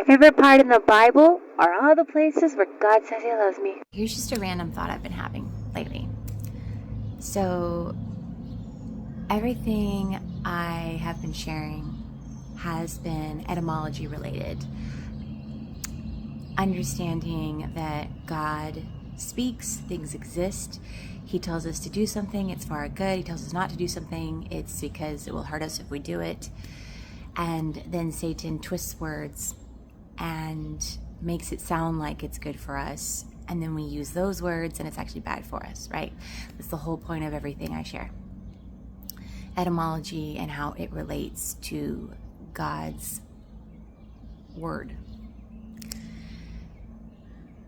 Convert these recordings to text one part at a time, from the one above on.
favorite part in the Bible are all the places where God says He loves me. Here's just a random thought I've been having lately. So, everything I have been sharing has been etymology related. Understanding that God speaks, things exist. He tells us to do something, it's for our good. He tells us not to do something, it's because it will hurt us if we do it. And then Satan twists words and makes it sound like it's good for us. And then we use those words and it's actually bad for us, right? That's the whole point of everything I share. Etymology and how it relates to God's word.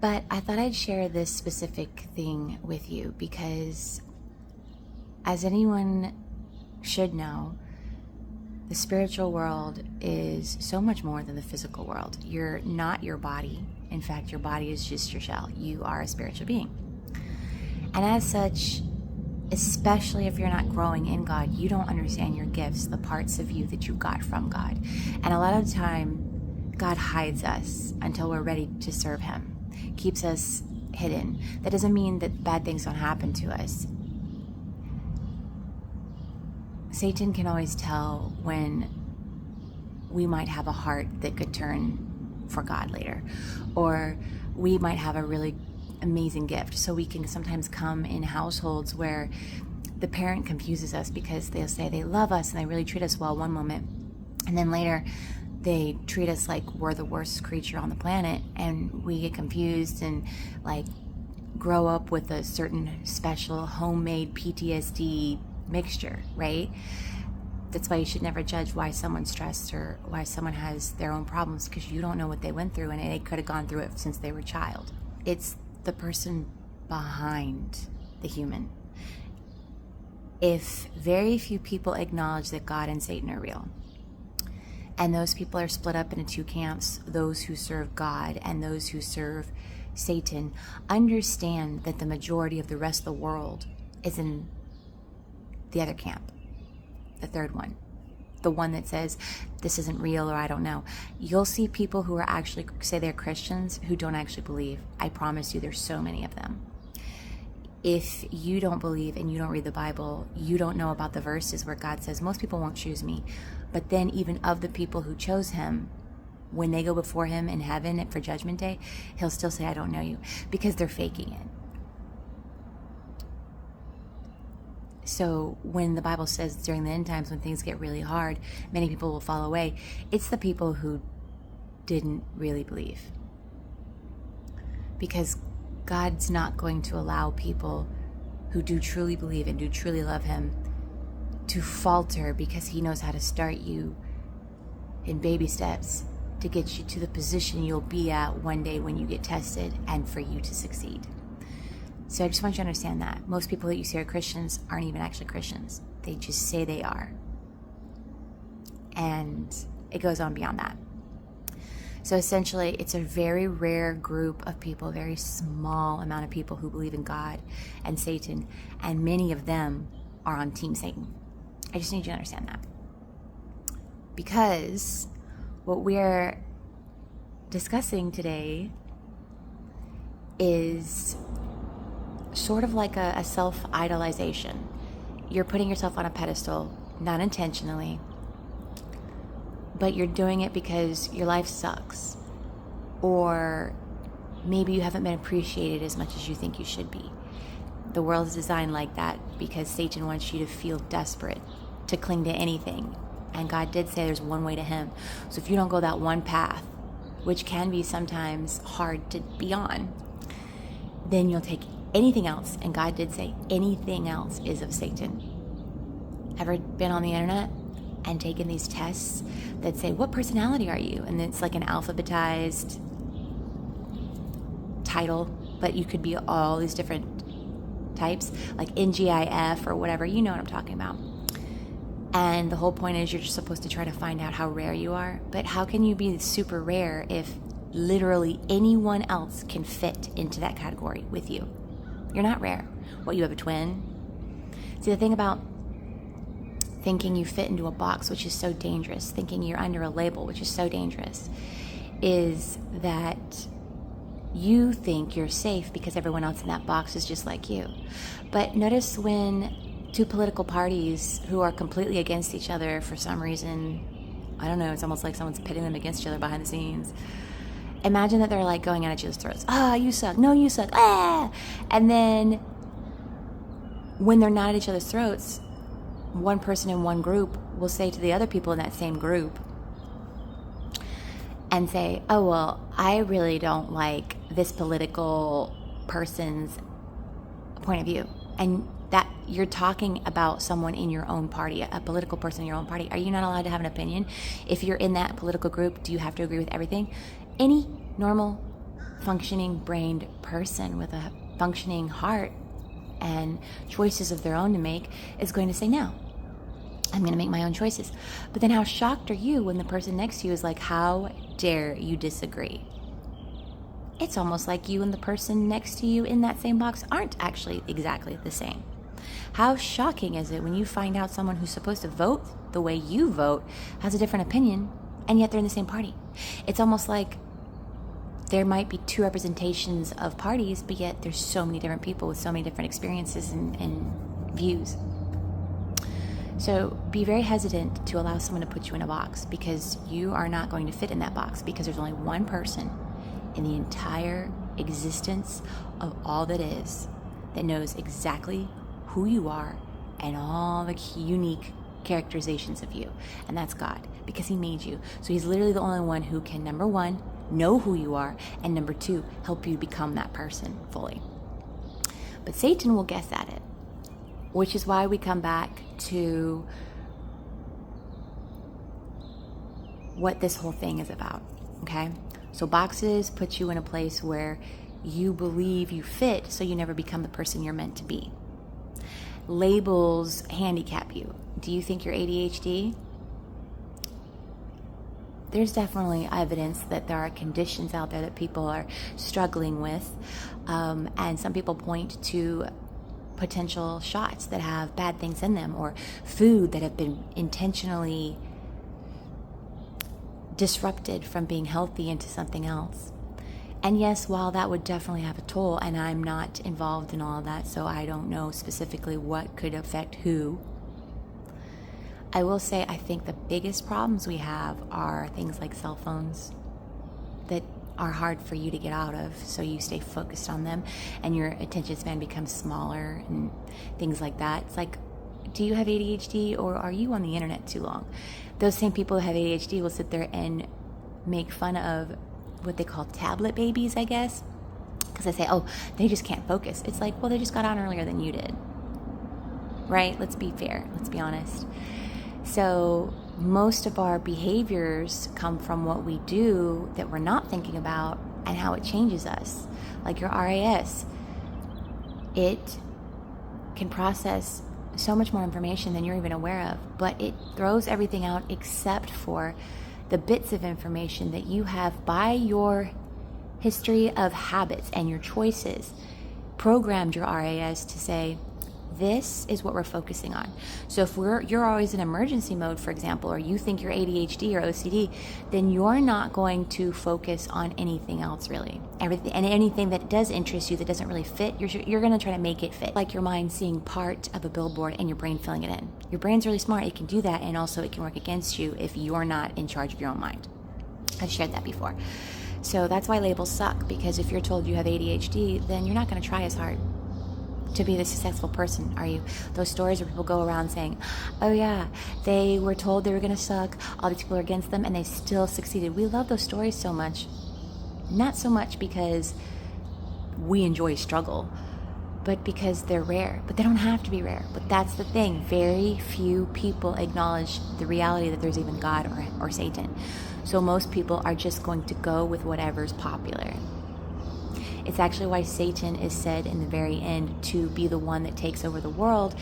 But I thought I'd share this specific thing with you because, as anyone should know, the spiritual world is so much more than the physical world. You're not your body. In fact, your body is just your shell. You are a spiritual being. And as such, especially if you're not growing in God, you don't understand your gifts, the parts of you that you got from God. And a lot of the time, God hides us until we're ready to serve Him. Keeps us hidden. That doesn't mean that bad things don't happen to us. Satan can always tell when we might have a heart that could turn for God later, or we might have a really amazing gift. So we can sometimes come in households where the parent confuses us because they'll say they love us and they really treat us well one moment, and then later they treat us like we're the worst creature on the planet, and we get confused and like grow up with a certain special homemade PTSD mixture, right? That's why you should never judge why someone's stressed or why someone has their own problems, because you don't know what they went through, and they could have gone through it since they were a child. It's the person behind the human. If very few people acknowledge that God and Satan are real, and those people are split up into two camps, those who serve God and those who serve Satan, understand that the majority of the rest of the world is in the other camp, the third one, the one that says this isn't real or I don't know. You'll see people who are actually say they're Christians who don't actually believe. I promise you, there's so many of them. If you don't believe and you don't read the Bible, you don't know about the verses where God says most people won't choose me. But then even of the people who chose Him, when they go before Him in heaven for Judgment Day, He'll still say, I don't know you, because they're faking it. So when the Bible says during the end times, when things get really hard, many people will fall away, it's the people who didn't really believe. Because God's not going to allow people who do truly believe and do truly love Him to falter, because He knows how to start you in baby steps to get you to the position you'll be at one day when you get tested and for you to succeed. So I just want you to understand that. Most people that you see are Christians aren't even actually Christians. They just say they are. And it goes on beyond that. So essentially, it's a very rare group of people, very small amount of people who believe in God and Satan, and many of them are on Team Satan. I just need you to understand that. Because what we're discussing today is sort of like a self-idolization. You're putting yourself on a pedestal, not intentionally, but you're doing it because your life sucks, or maybe you haven't been appreciated as much as you think you should be. The world is designed like that because Satan wants you to feel desperate, to cling to anything. And God did say there's one way to Him. So if you don't go that one path, which can be sometimes hard to be on, then you'll take anything else. And God did say anything else is of Satan. Ever been on the internet and taken these tests that say, what personality are you? And it's like an alphabetized title, but you could be all these different types, like NGIF or whatever. You know what I'm talking about. And the whole point is you're just supposed to try to find out how rare you are. But how can you be super rare if literally anyone else can fit into that category with you? You're not rare. What, you have a twin? See, the thing about thinking you fit into a box, which is so dangerous, thinking you're under a label, which is so dangerous, is that you think you're safe because everyone else in that box is just like you. But notice when two political parties who are completely against each other for some reason, I don't know, it's almost like someone's pitting them against each other behind the scenes. Imagine that they're like going at each other's throats. Ah, you suck. No, you suck. Ah! And then when they're not at each other's throats, one person in one group will say to the other people in that same group and say, oh, well, I really don't like this political person's point of view. And that you're talking about someone in your own party, a political person in your own party. Are you not allowed to have an opinion? If you're in that political group, do you have to agree with everything? Any normal, functioning, brained person with a functioning heart and choices of their own to make is going to say, no, I'm going to make my own choices. But then how shocked are you when the person next to you is like, how dare you disagree? It's almost like you and the person next to you in that same box aren't actually exactly the same. How shocking is it when you find out someone who's supposed to vote the way you vote has a different opinion, and yet they're in the same party? It's almost like there might be two representations of parties, but yet there's so many different people with so many different experiences and views. So be very hesitant to allow someone to put you in a box, because you are not going to fit in that box, because there's only one person in the entire existence of all that is that knows exactly who you are and all the unique characterizations of you, and that's God, because he made you. So he's literally the only one who can, number one, know who you are, and number two, help you become that person fully. But Satan will guess at it, which is why we come back to what this whole thing is about, okay? So boxes put you in a place where you believe you fit, so you never become the person you're meant to be. Labels handicap you. Do you think you're ADHD? There's definitely evidence that there are conditions out there that people are struggling with, and some people point to potential shots that have bad things in them, or food that have been intentionally disrupted from being healthy into something else. And yes, while that would definitely have a toll, and I'm not involved in all of that, so I don't know specifically what could affect who, I will say I think the biggest problems we have are things like cell phones that are hard for you to get out of, so you stay focused on them and your attention span becomes smaller and things like that. It's like, do you have ADHD, or are you on the internet too long? Those same people who have ADHD will sit there and make fun of what they call tablet babies, I guess, because they say, oh, they just can't focus. It's like, well, they just got on earlier than you did, right? Let's be fair. Let's be honest. So most of our behaviors come from what we do that we're not thinking about and how it changes us. Like your RAS, it can process so much more information than you're even aware of, but it throws everything out except for the bits of information that you have by your history of habits and your choices programmed your RAS to say, this is what we're focusing on. So if you're always in emergency mode, for example, or you think you're ADHD or OCD, then you're not going to focus on anything else really. Anything that does interest you that doesn't really fit, you're going to try to make it fit. Like your mind seeing part of a billboard and your brain filling it in. Your brain's really smart. It can do that, and also it can work against you if you're not in charge of your own mind. I've shared that before. So that's why labels suck, because if you're told you have ADHD, then you're not going to try as hard to be the successful person, are you? Those stories where people go around saying, oh yeah, they were told they were going to suck, all these people are against them, and they still succeeded. We love those stories so much. Not so much because we enjoy struggle, but because they're rare. But they don't have to be rare. But that's the thing. Very few people acknowledge the reality that there's even God or Satan. So most people are just going to go with whatever's popular. It's actually why Satan is said in the very end to be the one that takes over the world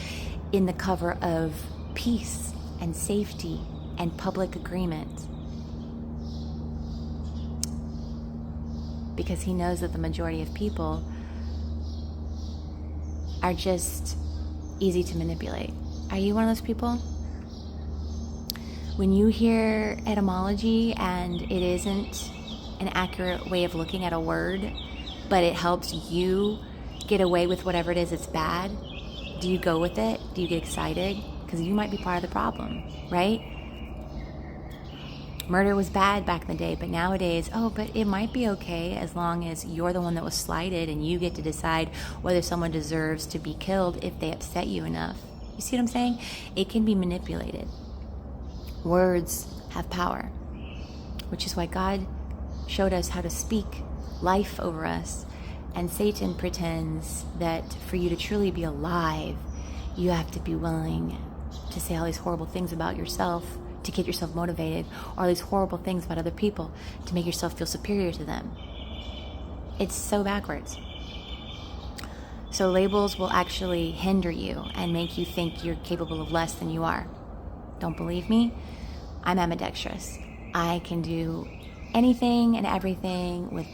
in the cover of peace and safety and public agreement. Because he knows that the majority of people are just easy to manipulate. Are you one of those people? When you hear etymology and it isn't an accurate way of looking at a word, but it helps you get away with whatever it is that's bad, do you go with it? Do you get excited? Because you might be part of the problem, right? Murder was bad back in the day, but nowadays, but it might be okay as long as you're the one that was slighted and you get to decide whether someone deserves to be killed if they upset you enough. You see what I'm saying? It can be manipulated. Words have power, which is why God showed us how to speak life over us. And Satan pretends that for you to truly be alive, you have to be willing to say all these horrible things about yourself to get yourself motivated, or these horrible things about other people to make yourself feel superior to them. It's so backwards. So labels will actually hinder you and make you think you're capable of less than you are. Don't believe me? I'm ambidextrous. I can do anything and everything with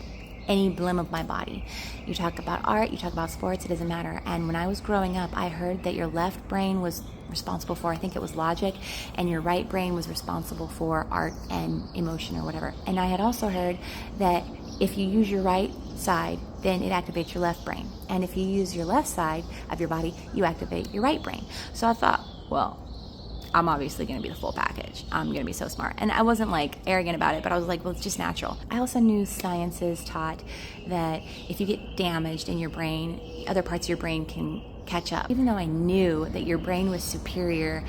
any limb of my body. You talk about art, you talk about sports, it doesn't matter. And when I was growing up, I heard that your left brain was responsible for, I think it was logic, and your right brain was responsible for art and emotion or whatever. And I had also heard that if you use your right side, then it activates your left brain. And if you use your left side of your body, you activate your right brain. So I thought, well, I'm obviously going to be the full package. I'm going to be so smart. And I wasn't like arrogant about it, but I was like, well, it's just natural. I also knew sciences taught that if you get damaged in your brain, other parts of your brain can catch up. Even though I knew that your brain was superior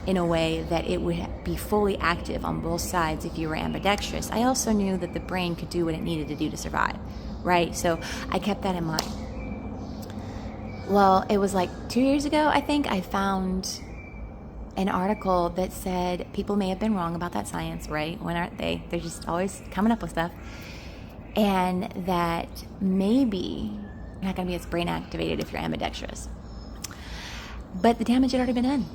in a way that it would be fully active on both sides if you were ambidextrous, I also knew that the brain could do what it needed to do to survive, right? So I kept that in mind. Well, it was like 2 years ago, I think, I found an article that said people may have been wrong about that science, right? When aren't they? They're just always coming up with stuff. And that maybe you're not going to be as brain activated if you're ambidextrous. But the damage had already been done.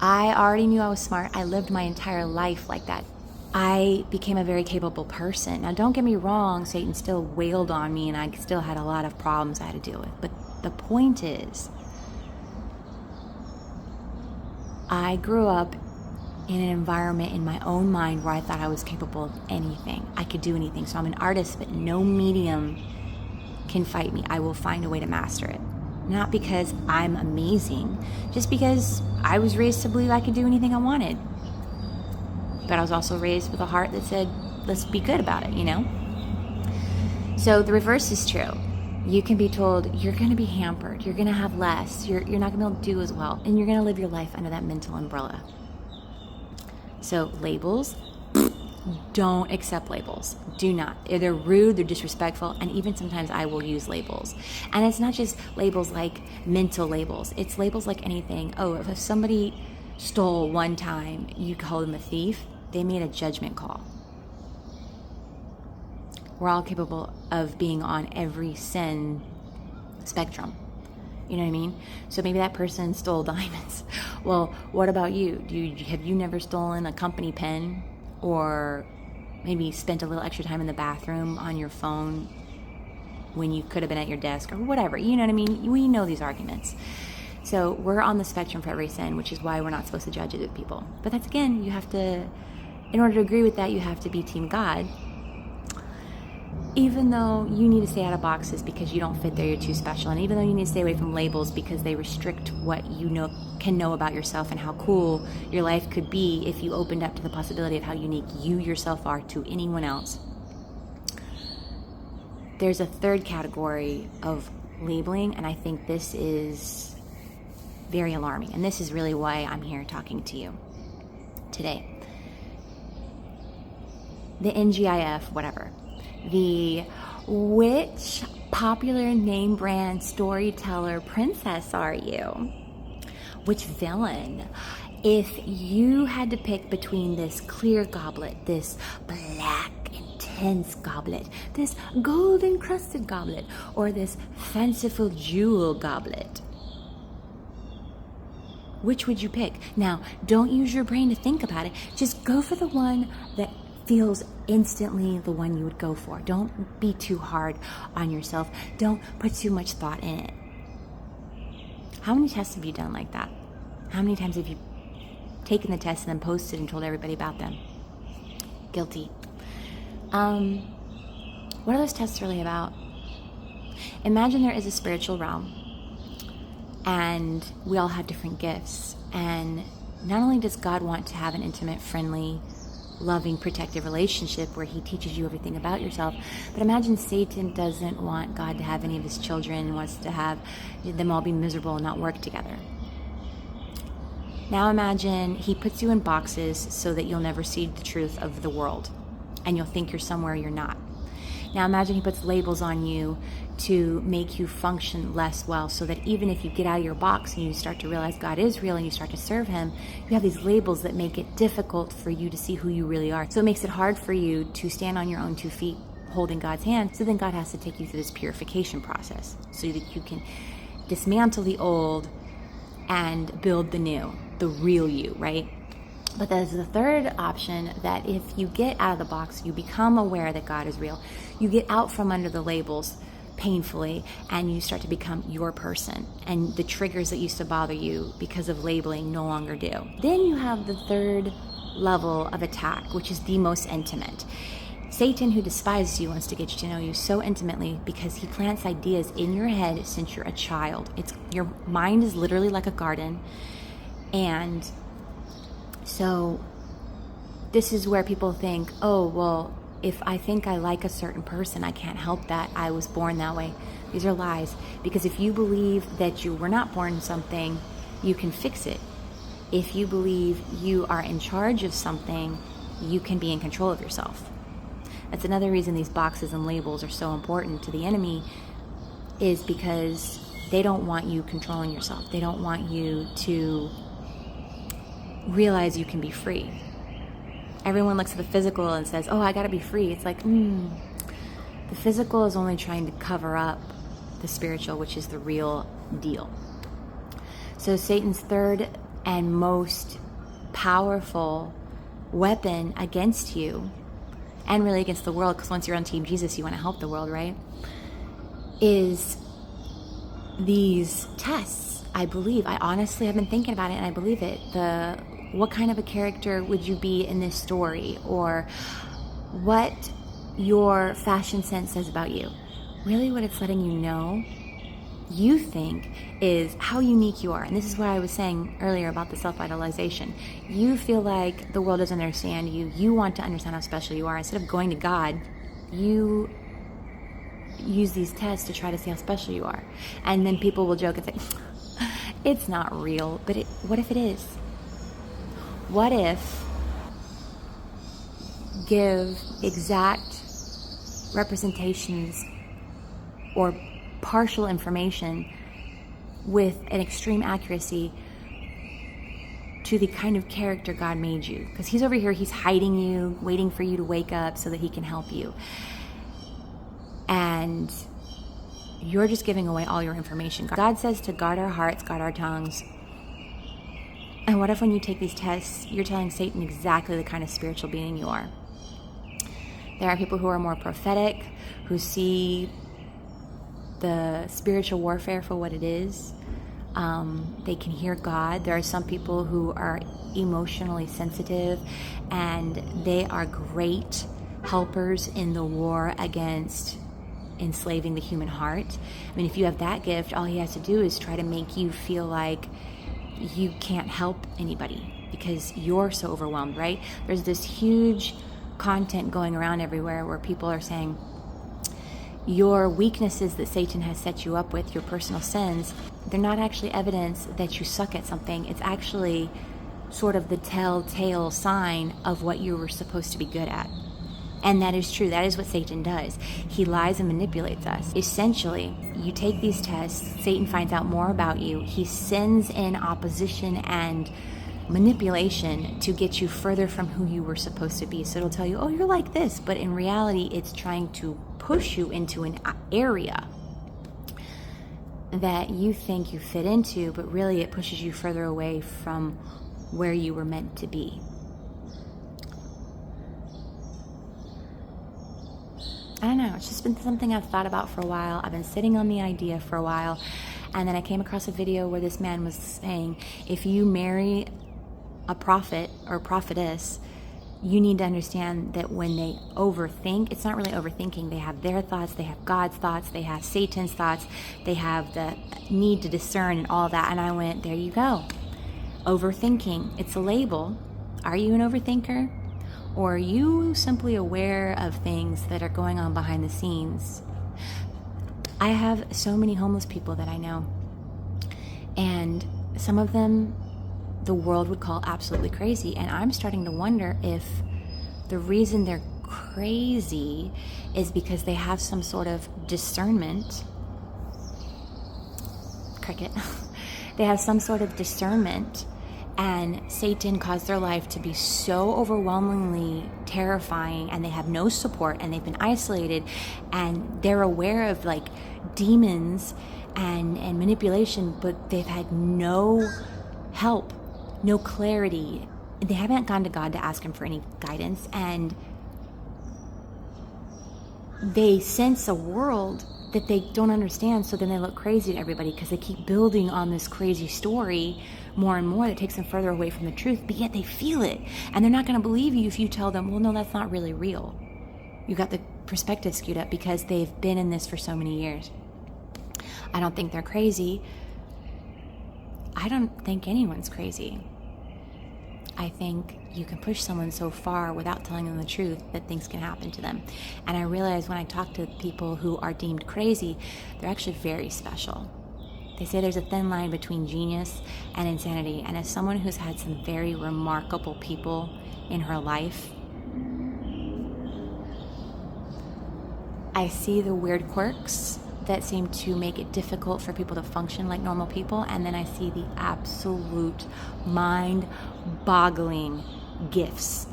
I already knew I was smart. I lived my entire life like that. I became a very capable person. Now, don't get me wrong, Satan still wailed on me and I still had a lot of problems I had to deal with. But the point is, I grew up in an environment in my own mind where I thought I was capable of anything. I could do anything. So I'm an artist, but no medium can fight me. I will find a way to master it. Not because I'm amazing, just because I was raised to believe I could do anything I wanted. But I was also raised with a heart that said, let's be good about it, you know? So the reverse is true. You can be told you're going to be hampered, you're going to have less, you're not going to be able to do as well, and you're going to live your life under that mental umbrella. So labels, don't accept labels. Do not. They're rude, they're disrespectful, and even sometimes I will use labels. And it's not just labels like mental labels. It's labels like anything. Oh, if somebody stole one time, you call them a thief, they made a judgment call. We're all capable of being on every sin spectrum. You know what I mean? So maybe that person stole diamonds. Well, what about you? Have you never stolen a company pen, or maybe spent a little extra time in the bathroom on your phone when you could have been at your desk or whatever? You know what I mean? We know these arguments. So we're on the spectrum for every sin, which is why we're not supposed to judge it with people. But that's, again, you have to, in order to agree with that, you have to be Team God. Even though you need to stay out of boxes because you don't fit there, you're too special. And even though you need to stay away from labels because they restrict what you can know about yourself and how cool your life could be if you opened up to the possibility of how unique you yourself are to anyone else. There's a third category of labeling, and I think this is very alarming. And this is really why I'm here talking to you today. The NGIF, whatever. The which popular name brand storyteller princess are you? Which villain? If you had to pick between this clear goblet, this black intense goblet, this gold encrusted goblet, or this fanciful jewel goblet, which would you pick? Now, don't use your brain to think about it. Just go for the one that feels instantly the one you would go for. Don't be too hard on yourself. Don't put too much thought in it. How many tests have you done like that? How many times have you taken the test and then posted and told everybody about them? Guilty. What are those tests really about? Imagine there is a spiritual realm, and we all have different gifts. And not only does God want to have an intimate, friendly, loving, protective relationship where he teaches you everything about yourself, but imagine Satan doesn't want God to have any of his children, wants to have them all be miserable and not work together. Now imagine he puts you in boxes so that you'll never see the truth of the world, and you'll think you're somewhere you're not. Now imagine he puts labels on you to make you function less well, so that even if you get out of your box and you start to realize God is real and you start to serve him, you have these labels that make it difficult for you to see who you really are. So it makes it hard for you to stand on your own 2 feet holding God's hand. So then God has to take you through this purification process so that you can dismantle the old and build the new, the real you, right? But there's the third option, that if you get out of the box, you become aware that God is real, you get out from under the labels painfully, and you start to become your person, and the triggers that used to bother you because of labeling no longer do. Then you have the third level of attack, which is the most intimate. Satan, who despises you, wants to get you to know you so intimately because he plants ideas in your head since you're a child. Your mind is literally like a garden, and so this is where people think, oh, well, if I think I like a certain person, I can't help that. I was born that way. These are lies. Because if you believe that you were not born something, you can fix it. If you believe you are in charge of something, you can be in control of yourself. That's another reason these boxes and labels are so important to the enemy, is because they don't want you controlling yourself. They don't want you to realize you can be free. Everyone looks at the physical and says, oh, I gotta be free. It's like, the physical is only trying to cover up the spiritual, which is the real deal. So Satan's third and most powerful weapon against you, and really against the world, because once you're on Team Jesus, you want to help the world, right? Is these tests. I honestly have been thinking about it, and I believe it. What kind of a character would you be in this story? Or what your fashion sense says about you. Really what it's letting you know, you think, is how unique you are. And this is what I was saying earlier about the self-idolization. You feel like the world doesn't understand you. You want to understand how special you are. Instead of going to God, you use these tests to try to see how special you are. And then people will joke and say, it's not real. But what if it is? What if give exact representations or partial information with an extreme accuracy to the kind of character God made you? Because he's over here, he's hiding you, waiting for you to wake up so that he can help you. And you're just giving away all your information. God says to guard our hearts, guard our tongues. And what if when you take these tests, you're telling Satan exactly the kind of spiritual being you are? There are people who are more prophetic, who see the spiritual warfare for what it is. They can hear God. There are some people who are emotionally sensitive, and they are great helpers in the war against enslaving the human heart. I mean, if you have that gift, all he has to do is try to make you feel like you can't help anybody because you're so overwhelmed, right? There's this huge content going around everywhere where people are saying your weaknesses that Satan has set you up with, your personal sins, they're not actually evidence that you suck at something. It's actually sort of the telltale sign of what you were supposed to be good at. And that is true. That is what Satan does. He lies and manipulates us. Essentially, you take these tests, Satan finds out more about you. He sends in opposition and manipulation to get you further from who you were supposed to be. So it'll tell you, oh, you're like this. But in reality, it's trying to push you into an area that you think you fit into, but really it pushes you further away from where you were meant to be. I don't know, it's just been something I've thought about for a while. I've been sitting on the idea for a while, and then I came across a video where this man was saying, if you marry a prophet or prophetess, you need to understand that when they overthink, it's not really overthinking. They have their thoughts, they have God's thoughts, they have Satan's thoughts, they have the need to discern and all that. And I went, there you go. Overthinking. It's a label. Are you an overthinker? Or are you simply aware of things that are going on behind the scenes? I have so many homeless people that I know. And some of them the world would call absolutely crazy. And I'm starting to wonder if the reason they're crazy is because they have some sort of discernment. Cricket. They have some sort of discernment, and Satan caused their life to be so overwhelmingly terrifying, and they have no support, and they've been isolated, and they're aware of like demons and manipulation, but they've had no help, no clarity. They haven't gone to God to ask him for any guidance, and they sense a world that they don't understand, so then they look crazy to everybody because they keep building on this crazy story more and more that takes them further away from the truth, but yet they feel it, and they're not going to believe you if you tell them, well, no, that's not really real. You got the perspective skewed up because they've been in this for so many years. I don't think they're crazy. I don't think anyone's crazy. I think you can push someone so far without telling them the truth that things can happen to them. And I realize when I talk to people who are deemed crazy, they're actually very special. They say there's a thin line between genius and insanity. And as someone who's had some very remarkable people in her life, I see the weird quirks that seem to make it difficult for people to function like normal people, and then I see the absolute mind-boggling gifts.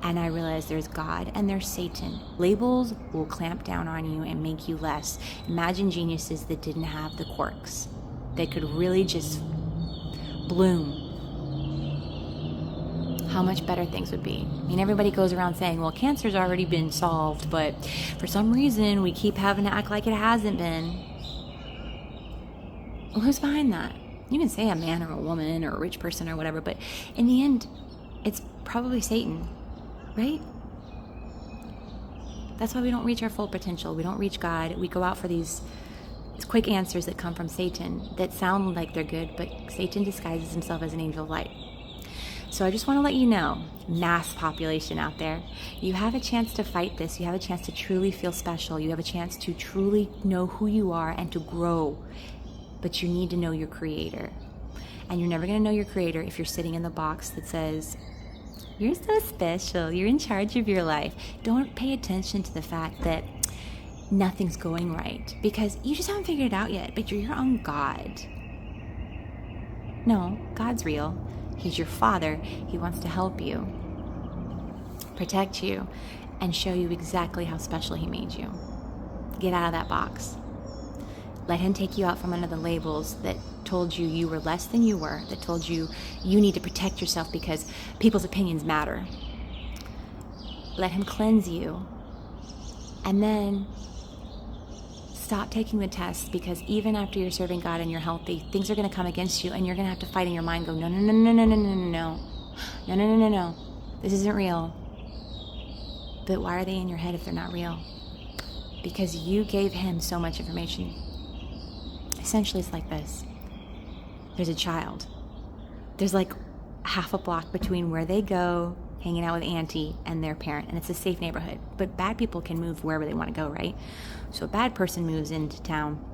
And I realize there's God and there's Satan. Labels will clamp down on you and make you less. Imagine geniuses that didn't have the quirks. They could really just bloom. How much better things would be. I mean, everybody goes around saying, well, cancer's already been solved, but for some reason we keep having to act like it hasn't been. Well, who's behind that? You can say a man or a woman or a rich person or whatever, but in the end, it's probably Satan, right? That's why we don't reach our full potential. We don't reach God. We go out for these quick answers that come from Satan that sound like they're good, but Satan disguises himself as an angel of light. So I just want to let you know, mass population out there, you have a chance to fight this. You have a chance to truly feel special. You have a chance to truly know who you are and to grow. But you need to know your creator. And you're never going to know your creator if you're sitting in the box that says, you're so special, you're in charge of your life. Don't pay attention to the fact that nothing's going right because you just haven't figured it out yet, but you're your own God. No, God's real. He's your father. He wants to help you, protect you, and show you exactly how special he made you. Get out of that box. Let him take you out from under the labels that told you you were less than you were, that told you you need to protect yourself because people's opinions matter. Let him cleanse you. And then stop taking the tests, because even after you're serving God and you're healthy, things are going to come against you and you're going to have to fight in your mind, go, no, no, no, no, no, no, no, no, no, no, no, no, no, this isn't real. But why are they in your head if they're not real? Because you gave him so much information. Essentially, it's like this. There's a child. There's like half a block between where they go hanging out with auntie and their parent, and it's a safe neighborhood. But bad people can move wherever they want to go, right? So a bad person moves into town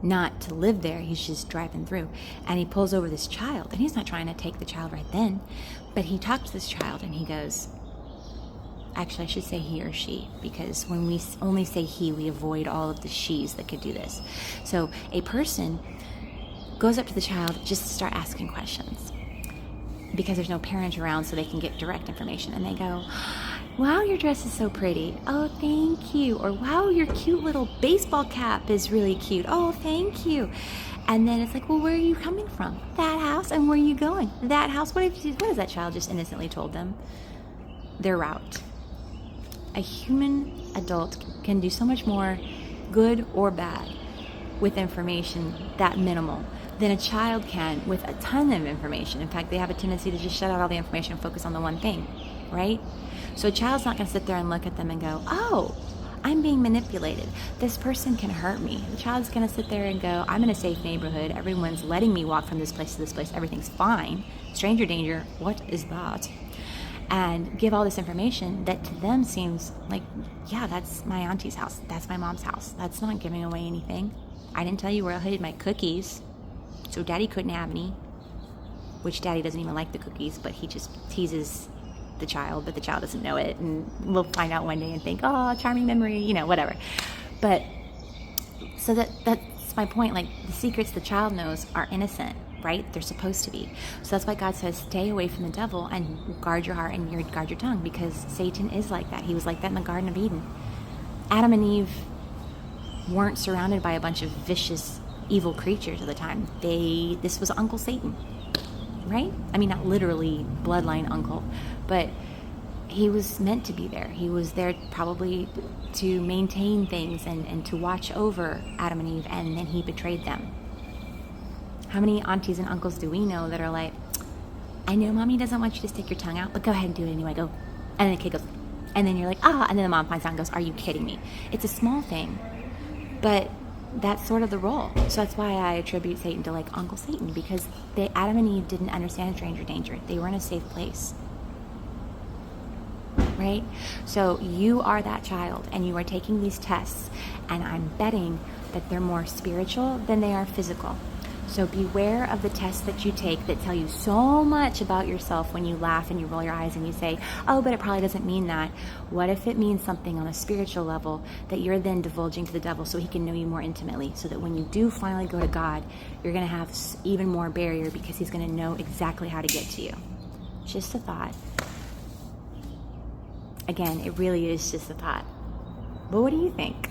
not to live there, he's just driving through, and he pulls over this child, and he's not trying to take the child right then, but he talks to this child and he goes, actually I should say he or she, because when we only say he, we avoid all of the she's that could do this. So a person goes up to the child just to start asking questions, because there's no parent around so they can get direct information, and they go, wow, your dress is so pretty. Oh, thank you. Or wow, your cute little baseball cap is really cute. Oh, thank you. And then it's like, well, where are you coming from? That house. And where are you going? That house. What has that child just innocently told them? Their route. A human adult can do so much more good or bad with information that minimal than a child can with a ton of information. In fact, they have a tendency to just shut out all the information and focus on the one thing. right? So a child's not going to sit there and look at them and go, oh, I'm being manipulated. This person can hurt me. The child's going to sit there and go, I'm in a safe neighborhood. Everyone's letting me walk from this place to this place. Everything's fine. Stranger danger. What is that? And give all this information that to them seems like, yeah, that's my auntie's house. That's my mom's house. That's not giving away anything. I didn't tell you where I hid my cookies, so daddy couldn't have any, which daddy doesn't even like the cookies, but he just teases the child, but the child doesn't know it, and we'll find out one day and think, oh, charming memory, whatever. But so that's my point. Like, the secrets the child knows are innocent, right? They're supposed to be. So that's why God says, stay away from the devil and guard your heart and guard your tongue, because Satan is like that. He was like that in the Garden of Eden. Adam and Eve weren't surrounded by a bunch of vicious, evil creatures at the time. This was Uncle Satan, right? I mean, not literally bloodline uncle, but he was meant to be there. He was there probably to maintain things and to watch over Adam and Eve, and then he betrayed them. How many aunties and uncles do we know that are like, I know mommy doesn't want you to stick your tongue out, but go ahead and do it anyway, go. And then the kid goes, and then you're like, and then the mom finds out and goes, are you kidding me? It's a small thing, but that's sort of the role. So that's why I attribute Satan to like Uncle Satan, because Adam and Eve didn't understand stranger danger. They were in a safe place, right? So you are that child, and you are taking these tests, and I'm betting that they're more spiritual than they are physical. So beware of the tests that you take that tell you so much about yourself when you laugh and you roll your eyes and you say, oh, but it probably doesn't mean that. What if it means something on a spiritual level that you're then divulging to the devil so he can know you more intimately, so that when you do finally go to God, you're going to have even more barrier, because he's going to know exactly how to get to you. Just a thought. Again, it really is just a thought. But what do you think?